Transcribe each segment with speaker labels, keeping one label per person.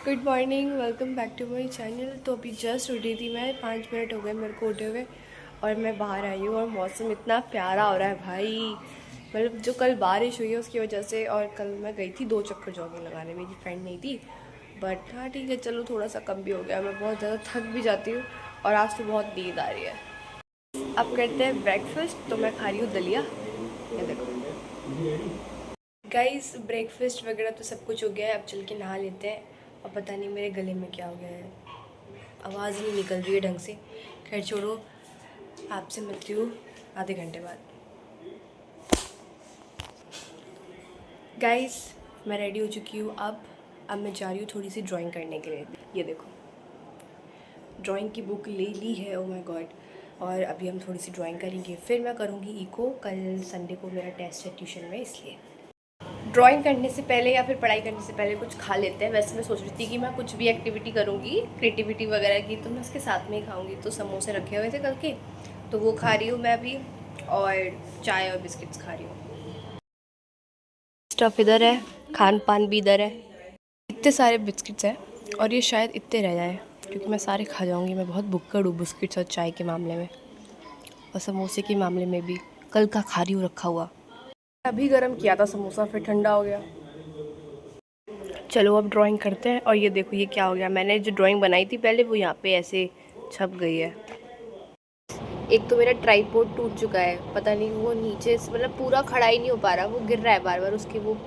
Speaker 1: Good morning, welcome back to my channel. तो अभी just उठी थी मैं, 5 मिनट हो गए मेरे को उठे हुए और मैं बाहर आई हूँ और मौसम इतना प्यारा हो रहा है भाई। मतलब जो कल बारिश हुई है उसकी वजह से, और कल मैं गई थी 2 चक्कर जॉगिंग लगाने, मेरी फ्रेंड नहीं थी। बट हाँ ठीक है, चलो थोड़ा सा कम भी हो गया, मैं बहुत ज़्यादा थक भी जाती हूँ और आज तो बहुत नींद आ रही है। अब करते हैं ब्रेकफास्ट। तो मैं खा रही हूँ दलिया, ये देखो गाइस। ब्रेकफास्ट वगैरह तो सब कुछ हो गया है, अब चल के नहा लेते हैं। और पता नहीं मेरे गले में क्या हो गया है, आवाज़ नहीं निकल रही है ढंग से। खैर छोड़ो, आपसे मिलती हूँ आधे घंटे बाद। गाइस मैं रेडी हो चुकी हूँ। अब मैं जा रही हूँ थोड़ी सी ड्राइंग करने के लिए। ये देखो ड्राइंग की बुक ले ली है, ओ माय गॉड। और अभी हम थोड़ी सी ड्राइंग करेंगे, फिर मैं करूँगी इको। कल संडे को मेरा टेस्ट है ट्यूशन में, इसलिए ड्राइंग करने से पहले या फिर पढ़ाई करने से पहले कुछ खा लेते हैं। वैसे मैं सोच रही थी कि मैं कुछ भी एक्टिविटी करूँगी क्रिएटिविटी वगैरह की, तो मैं उसके साथ में ही खाऊँगी। तो समोसे रखे हुए थे कल के, तो वो खा रही हूँ मैं अभी, और चाय और बिस्किट्स खा रही हूँ। स्टफ़ इधर है, खान पान भी इधर है। इतने सारे बिस्किट्स हैं और ये शायद इतने रह जाए, क्योंकि मैं सारे खा जाऊँगी। मैं बहुत भुक्कड़ हूँ बिस्किट्स और चाय के मामले में, और समोसे के मामले में भी। कल का खा रही हूँ रखा हुआ। अभी गर्म किया था समोसा, फिर ठंडा हो गया। चलो अब ड्राइंग करते हैं। और ये देखो ये क्या हो गया, मैंने जो ड्राइंग बनाई थी पहले वो यहाँ पे ऐसे छप गई है। एक तो मेरा ट्राइपॉड टूट चुका है, पता नहीं वो नीचे से मतलब पूरा खड़ा ही नहीं हो पा रहा, वो गिर रहा है बार बार। उसकी वो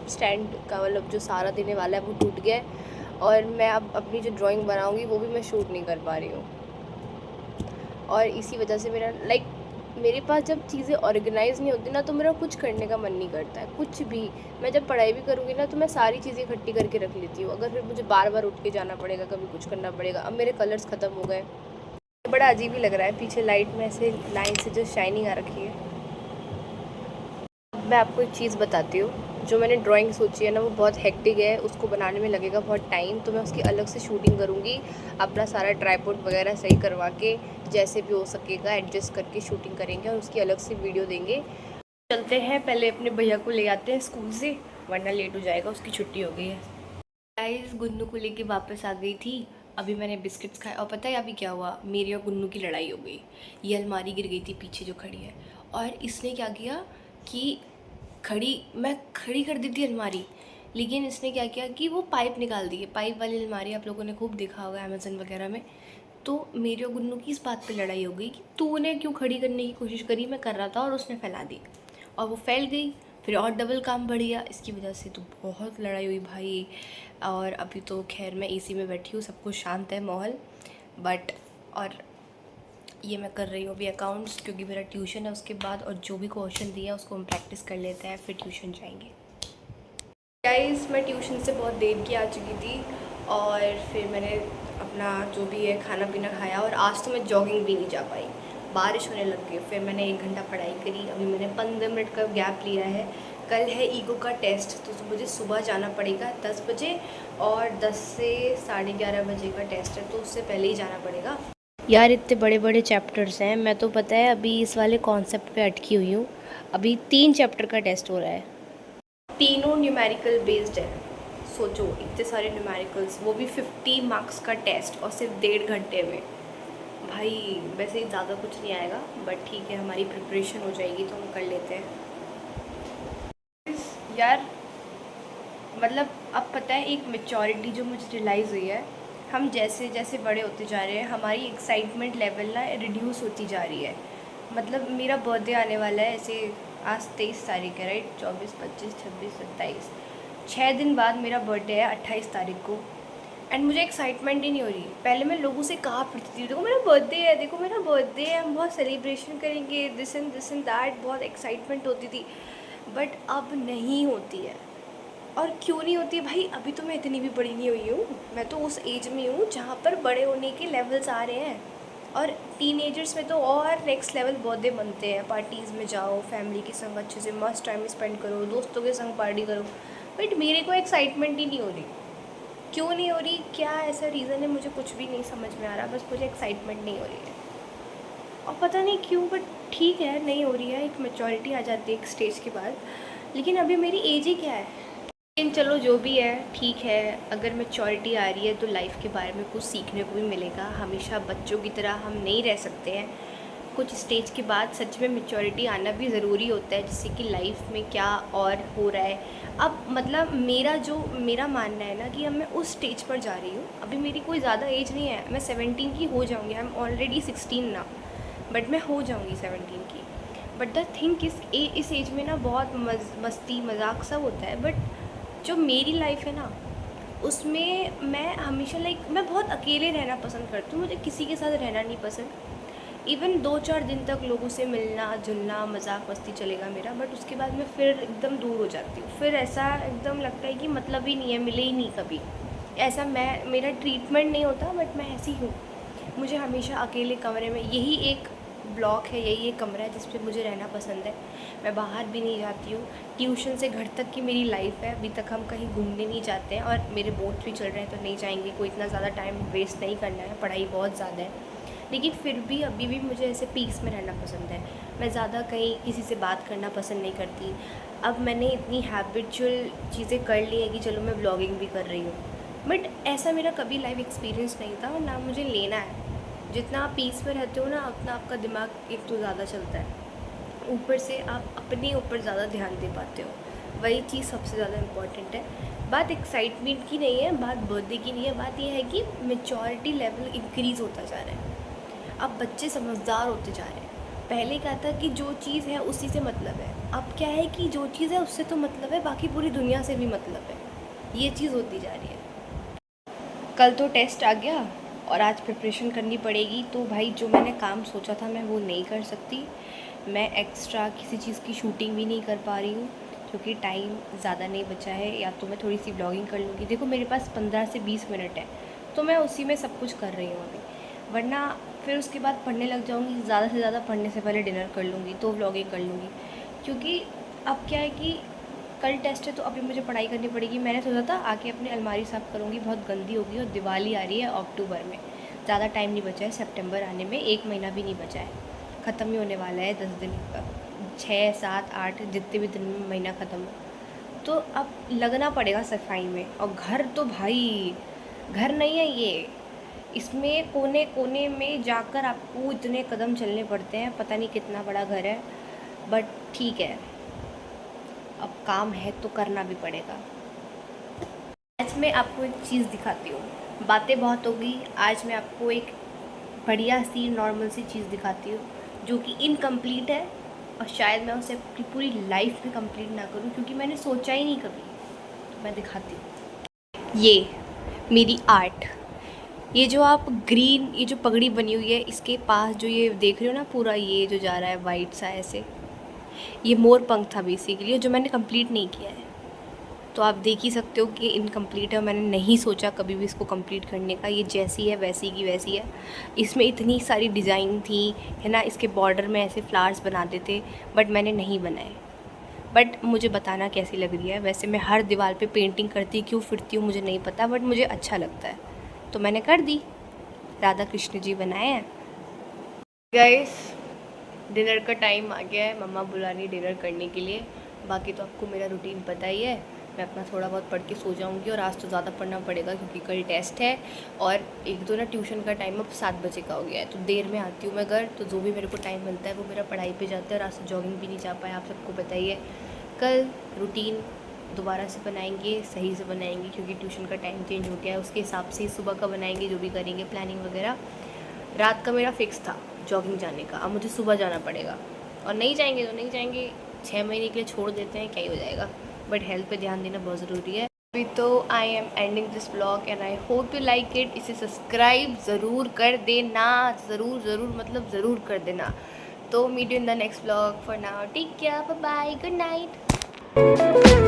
Speaker 1: स्टैंड का मतलब जो सहारा देने वाला है वो टूट गया है, और मैं अब अपनी जो ड्राइंग बनाऊँगी वो भी मैं शूट नहीं कर पा रही हूँ। और इसी वजह से मेरा मेरे पास जब चीज़ें ऑर्गेनाइज़ नहीं होती ना, तो मेरा कुछ करने का मन नहीं करता है, कुछ भी। मैं जब पढ़ाई भी करूँगी ना, तो मैं सारी चीज़ें इकट्ठी करके रख लेती हूँ। अगर फिर मुझे बार बार उठ के जाना पड़ेगा, कभी कुछ करना पड़ेगा। अब मेरे कलर्स ख़त्म हो गए, बड़ा अजीब ही लग रहा है। पीछे लाइट में ऐसे लाइन से जो शाइनिंग आ रखी है। मैं आपको एक चीज़ बताती हूँ, जो मैंने ड्राइंग सोची है ना वो बहुत हेक्टिक है, उसको बनाने में लगेगा बहुत टाइम। तो मैं उसकी अलग से शूटिंग करूँगी, अपना सारा ट्राइपॉड वगैरह सही करवा के, जैसे भी हो सकेगा एडजस्ट करके शूटिंग करेंगे और उसकी अलग से वीडियो देंगे। चलते हैं, पहले अपने भैया को ले आते हैं स्कूल से, वरना लेट हो जाएगा, उसकी छुट्टी हो गई है। गाइस गुन्नू को लेके वापस आ गई थी। अभी मैंने बिस्किट्स खाए, और पता है अभी क्या हुआ, मेरी और गुन्नू की लड़ाई हो गई। ये अलमारी गिर गई थी पीछे जो खड़ी है, और इसने क्या किया कि मैं खड़ी कर दी थी अलमारी, लेकिन इसने क्या किया कि वो पाइप निकाल दी है। पाइप वाली अलमारी आप लोगों ने खूब देखा होगा अमेज़न वगैरह में। तो मेरे और गुन्नू की इस बात पे लड़ाई हो गई कि तूने क्यों खड़ी करने की कोशिश करी, मैं कर रहा था, और उसने फैला दी, और वो फैल गई। फिर और डबल काम बढ़ गया इसकी वजह से, तो बहुत लड़ाई हुई भाई। और अभी तो खैर मैं एसी में बैठी हूँ, सब कुछ शांत है माहौल। बट और ये मैं कर रही हूँ अभी अकाउंट्स, क्योंकि मेरा ट्यूशन है उसके बाद, और जो भी क्वेश्चन दिए हैं उसको हम प्रैक्टिस कर लेते हैं, फिर ट्यूशन जाएंगे। गाइस मैं ट्यूशन से बहुत देर की आ चुकी थी, और फिर मैंने अपना जो भी है खाना पीना खाया, और आज तो मैं जॉगिंग भी नहीं जा पाई, बारिश होने लग गई। फिर मैंने 1 घंटा पढ़ाई करी, अभी मैंने 15 मिनट का गैप लिया है। कल है ईगो का टेस्ट, तो मुझे सुबह जाना पड़ेगा 10 बजे, और 10 से 11:30 बजे का टेस्ट है, तो उससे पहले ही जाना पड़ेगा। यार इतने बड़े बड़े चैप्टर्स हैं, मैं तो पता है अभी इस वाले कॉन्सेप्ट पे अटकी हुई हूँ। अभी 3 चैप्टर का टेस्ट हो रहा है, तीनों न्यूमेरिकल बेस्ड है। सोचो इतने सारे न्यूमेरिकल्स, वो भी 50 मार्क्स का टेस्ट, और सिर्फ 1.5 घंटे में। भाई वैसे ही ज़्यादा कुछ नहीं आएगा, बट ठीक है हमारी प्रिपरेशन हो जाएगी तो हम कर लेते हैं। यार मतलब अब पता है एक मेच्योरिटी जो मुझे रियलाइज़ हुई है, हम जैसे जैसे बड़े होते जा रहे हैं हमारी एक्साइटमेंट लेवल ना रिड्यूस होती जा रही है। मतलब मेरा बर्थडे आने वाला है, ऐसे आज 23 तारीख है राइट, 24, 25, 26, 27, 6 दिन बाद मेरा बर्थडे है 28 तारीख को। एंड मुझे एक्साइटमेंट ही नहीं हो रही। पहले मैं लोगों से कहा फिरती थी, देखो मेरा बर्थडे है, देखो मेरा बर्थडे है, हम बहुत सेलिब्रेशन करेंगे, दिस एंड दैट, बहुत एक्साइटमेंट होती थी। बट अब नहीं होती है। और क्यों नहीं होती भाई, अभी तो मैं इतनी भी बड़ी नहीं हुई हूँ, मैं तो उस एज में हूँ जहाँ पर बड़े होने के लेवल्स आ रहे हैं। और टीनेजर्स में तो और नेक्स्ट लेवल बर्थडे बनते हैं, पार्टीज़ में जाओ, फैमिली के संग अच्छे से मस्त टाइम स्पेंड करो, दोस्तों के संग पार्टी करो। बट मेरे को एक्साइटमेंट ही नहीं हो रही। क्यों नहीं हो रही, क्या ऐसा रीज़न है, मुझे कुछ भी नहीं समझ में आ रहा, बस मुझे एक्साइटमेंट नहीं हो रही है। और पता नहीं क्यों, बट ठीक है नहीं हो रही है, एक मैच्योरिटी आ जाती है एक स्टेज के बाद। लेकिन अभी मेरी एज ही क्या है, लेकिन चलो जो भी है ठीक है, अगर मैच्योरिटी आ रही है तो लाइफ के बारे में कुछ सीखने को भी मिलेगा। हमेशा बच्चों की तरह हम नहीं रह सकते हैं, कुछ स्टेज के बाद सच में मैच्योरिटी आना भी ज़रूरी होता है, जिससे कि लाइफ में क्या और हो रहा है। अब मतलब मेरा मानना है ना कि अब मैं उस स्टेज पर जा रही हूँ। अभी मेरी कोई ज़्यादा एज नहीं है, मैं 17 की हो जाऊँगी। आई एम ऑलरेडी 16 ना, बट मैं हो जाऊँगी 17 की। बट द थिंक इस एज में ना बहुत मस्ती मजाक सब होता है, बट जो मेरी लाइफ है ना उसमें मैं हमेशा मैं बहुत अकेले रहना पसंद करती हूँ। मुझे किसी के साथ रहना नहीं पसंद। इवन 2-4 दिन तक लोगों से मिलना जुलना मजाक मस्ती चलेगा मेरा, बट उसके बाद मैं फिर एकदम दूर हो जाती हूँ। फिर ऐसा एकदम लगता है कि मतलब ही नहीं है, मिले ही नहीं कभी। ऐसा मेरा ट्रीटमेंट नहीं होता, बट मैं ऐसी हूँ। मुझे हमेशा अकेले कमरे में, यही एक ब्लॉक है, यही एक कमरा है जिस पे मुझे रहना पसंद है। मैं बाहर भी नहीं जाती हूँ। ट्यूशन से घर तक की मेरी लाइफ है। अभी तक हम कहीं घूमने नहीं जाते हैं, और मेरे बोर्ड्स भी चल रहे हैं तो नहीं जाएंगे। कोई इतना ज़्यादा टाइम वेस्ट नहीं करना है, पढ़ाई बहुत ज़्यादा है। लेकिन फिर भी अभी भी मुझे ऐसे पीस में रहना पसंद है। मैं ज़्यादा कहीं किसी से बात करना पसंद नहीं करती। अब मैंने इतनी हैबिचुअल चीज़ें कर ली हैं कि चलो मैं ब्लॉगिंग भी कर रही हूँ, बट ऐसा मेरा कभी लाइफ एक्सपीरियंस नहीं था, और ना मुझे लेना है। जितना आप पीस में रहते हो ना, उतना आपका दिमाग एक तो ज़्यादा चलता है, ऊपर से आप अपने ऊपर ज़्यादा ध्यान दे पाते हो। वही चीज़ सबसे ज़्यादा इम्पॉर्टेंट है। बात एक्साइटमेंट की नहीं है, बात बर्थडे की नहीं है, बात यह है कि मेच्योरिटी लेवल इंक्रीज़ होता जा रहा है। अब बच्चे समझदार होते जा रहे हैं। पहले क्या था कि जो चीज़ है उसी से मतलब है। अब क्या है कि जो चीज़ है उससे तो मतलब है, बाकी पूरी दुनिया से भी मतलब है। ये चीज़ होती जा रही है। कल तो टेस्ट आ गया और आज प्रिपरेशन करनी पड़ेगी, तो भाई जो मैंने काम सोचा था मैं वो नहीं कर सकती। मैं एक्स्ट्रा किसी चीज़ की शूटिंग भी नहीं कर पा रही हूँ, क्योंकि टाइम ज़्यादा नहीं बचा है। या तो मैं थोड़ी सी ब्लॉगिंग कर लूँगी, देखो मेरे पास 15 से 20 मिनट है, तो मैं उसी में सब कुछ कर रही हूँ अभी। वरना फिर उसके बाद पढ़ने लग जाऊँगी। ज़्यादा से ज़्यादा पढ़ने से पहले डिनर कर लूँगी, तो व्लॉगिंग कर लूँगी। क्योंकि अब क्या है कि कल टेस्ट है, तो अभी मुझे पढ़ाई करनी पड़ेगी। मैंने सोचा था आके अपनी अलमारी साफ़ करूँगी, बहुत गंदी होगी, और दिवाली आ रही है अक्टूबर में। ज़्यादा टाइम नहीं बचा है, सितंबर आने में 1 महीना भी नहीं बचा है, ख़त्म ही होने वाला है। 10 दिन, 6, 7, 8 जितने भी दिन में महीना ख़त्म हो, तो अब लगना पड़ेगा सफाई में। और घर तो भाई घर नहीं है ये, इसमें कोने कोने में जाकर आपको इतने कदम चलने पड़ते हैं, पता नहीं कितना बड़ा घर है, बट ठीक है, अब काम है तो करना भी पड़ेगा। आज मैं आपको एक चीज़ दिखाती हूँ। बातें बहुत हो गई, आज मैं आपको एक बढ़िया सी नॉर्मल सी चीज़ दिखाती हूँ, जो कि इनकम्प्लीट है, और शायद मैं उसे अपनी पूरी लाइफ में कंप्लीट ना करूँ, क्योंकि मैंने सोचा ही नहीं कभी। तो मैं दिखाती हूँ, ये मेरी आर्ट। ये जो आप ग्रीन, ये जो पगड़ी बनी हुई है, इसके पास जो ये देख रहे हो ना, पूरा ये जो जा रहा है वाइट सा ऐसे, ये मोर पंख था बेसिकली, जो मैंने कंप्लीट नहीं किया है। तो आप देख ही सकते हो कि इनकम्प्लीट है। मैंने नहीं सोचा कभी भी इसको कंप्लीट करने का। ये जैसी है वैसी की वैसी है। इसमें इतनी सारी डिज़ाइन थी, है ना, इसके बॉर्डर में ऐसे फ्लावर्स बनाते थे, बट मैंने नहीं बनाए। बट मुझे बताना कैसी लग रही है। वैसे मैं हर दीवार पे पेंटिंग करती क्यों फिरती हूँ मुझे नहीं पता, बट मुझे अच्छा लगता है, तो मैंने कर दी। राधा कृष्ण जी बनाए हैं। गाइस, डिनर का टाइम आ गया है, मम्मा बुला रही डिनर करने के लिए। बाकी तो आपको मेरा रूटीन पता ही है, मैं अपना थोड़ा बहुत पढ़ के सो जाऊंगी, और आज तो ज़्यादा पढ़ना पड़ेगा क्योंकि कल टेस्ट है। और एक तो ना ट्यूशन का टाइम अब 7 बजे का हो गया है, तो देर में आती हूँ मैं घर, तो जो भी मेरे को टाइम मिलता है वो मेरा पढ़ाई पे जाता है। और आज से जॉगिंग भी नहीं जा पाया, आप सबको पता ही है। कल रूटीन दोबारा से बनाएंगे, सही से बनाएंगे, क्योंकि ट्यूशन का टाइम चेंज हो गया है। उसके हिसाब से सुबह का बनाएंगे, जो भी करेंगे प्लानिंग वगैरह। रात का मेरा फिक्स था जॉगिंग जाने का, अब मुझे सुबह जाना पड़ेगा। और नहीं जाएंगे तो नहीं जाएंगे, 6 महीने के लिए छोड़ देते हैं, क्या ही हो जाएगा। बट हेल्थ पे ध्यान देना बहुत ज़रूरी है। अभी तो I am ending this blog and I hope you like it. इसे सब्सक्राइब ज़रूर कर देना, ज़रूर मतलब ज़रूर कर देना। तो meet you in the next blog. For now take care, bye bye, good night.